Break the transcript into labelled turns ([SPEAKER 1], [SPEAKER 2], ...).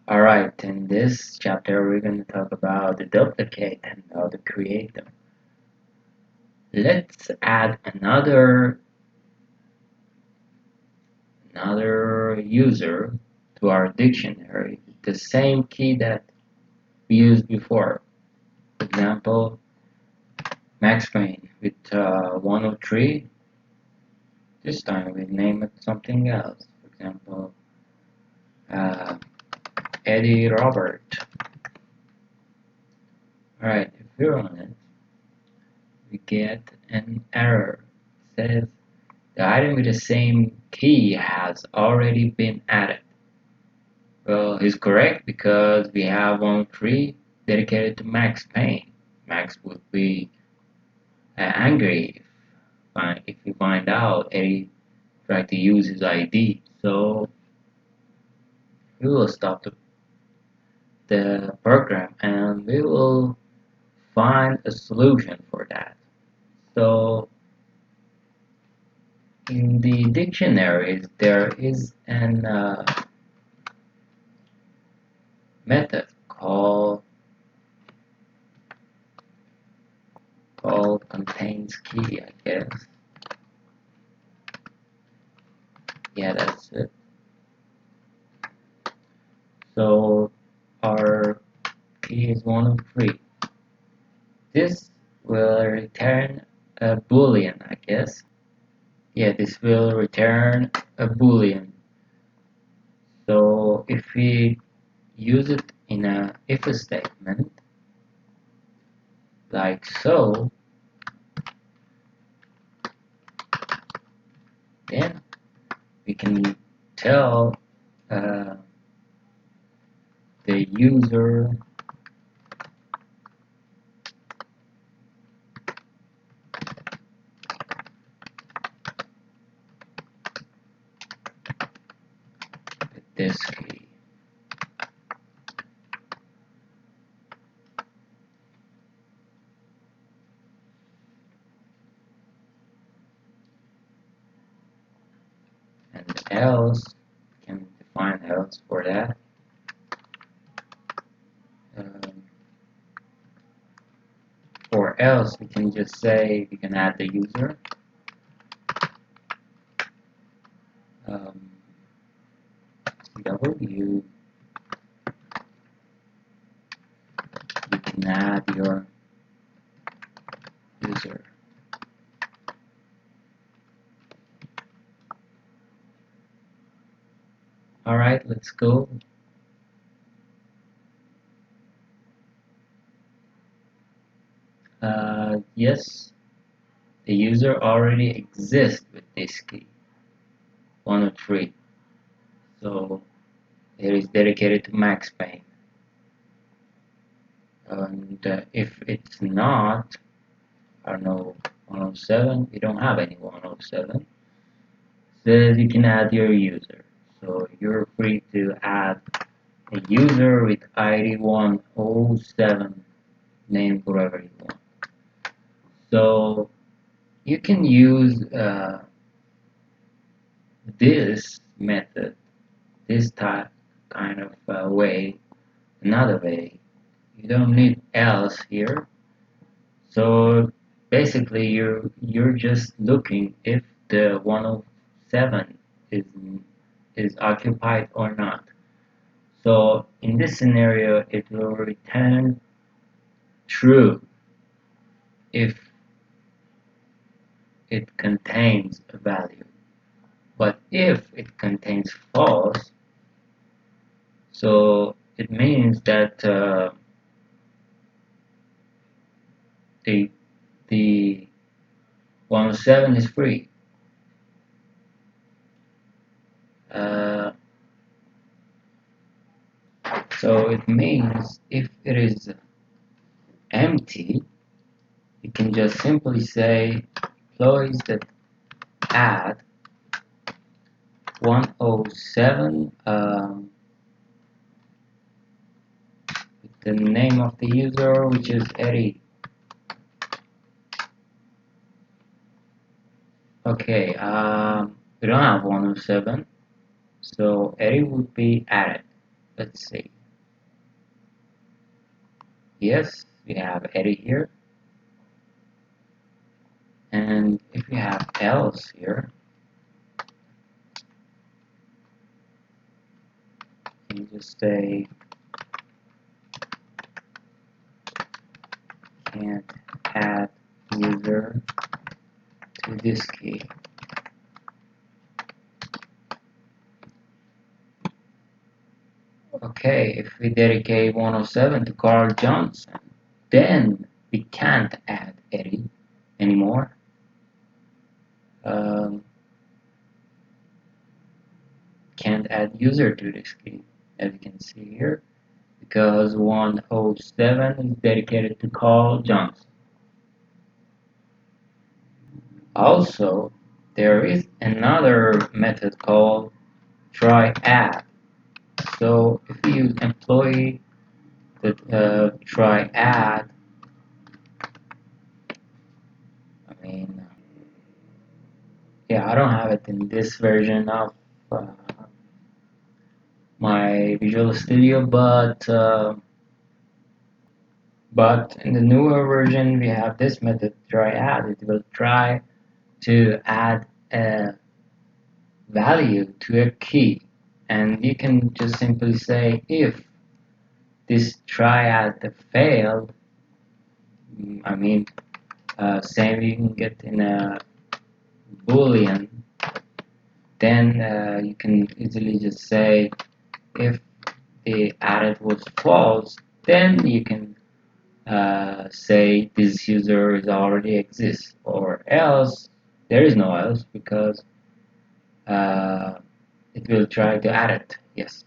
[SPEAKER 1] Alright, in this chapter we're going to talk about the duplicate and how to create them. Let's add another user to our dictionary, the same key that we used before. For example, Max Payne with 103. This time we name it something else. For example, uh, Eddie Robert. Alright, if we run it, we get an error. It says the item with the same key has already been added. Well, he's correct because we have 103 dedicated to Max Payne. Max would be angry if we find out Eddie tried to use his ID. So we will stop the program and we will find a solution for that. So in the dictionaries, there is an method called contains key, I guess. Yeah, that's it. So our key is 103. This will return a boolean, I guess. Yeah, this will return a boolean. So if we use it in a if statement, like so, then we can tell uh, the user this key. And else, we can define else for that. Um, or else, we can just say we can add the user. Um, CW, you can add your user. Alright, let's go. Yes, the user already exists with this key, 103. So it is dedicated to Max Payne. And if it's not, I don't know, 107, we don't have any 107. Says you can add your user. So you're free to add a user with ID 107, name whatever you want. So you can use this method, this type kind of way, another way. You don't need else here. So basically, you're just looking if the 107 is occupied or not. So in this scenario, it will return true if it contains a value. But if it contains false, so it means that the the 107 is free. Uh, so it means if it is empty, you can just simply say employees that add 107 with the name of the user, which is Eddie. Okay, we don't have 107, so Eddie would be added. Let's see. Yes, we have Eddie here. And if we have else here, you just say can't add user to this key. Okay, if we dedicate 107 to Carl Johnson, then we can't add Eddie anymore. Um, can't add user to this key, as you can see here, because 107 is dedicated to Carl Johnson. Also, there is another method called try add. So if we use employee that try add, I mean, yeah, I don't have it in this version of uh, my Visual Studio, but in the newer version we have this method try add. It will try to add a value to a key, and you can just simply say if this triad failed. I mean, same you can get in a boolean, then you can easily just say if the added was false, then you can say this user is already exists, or else there is no else because uh, it will try to add it. Yes.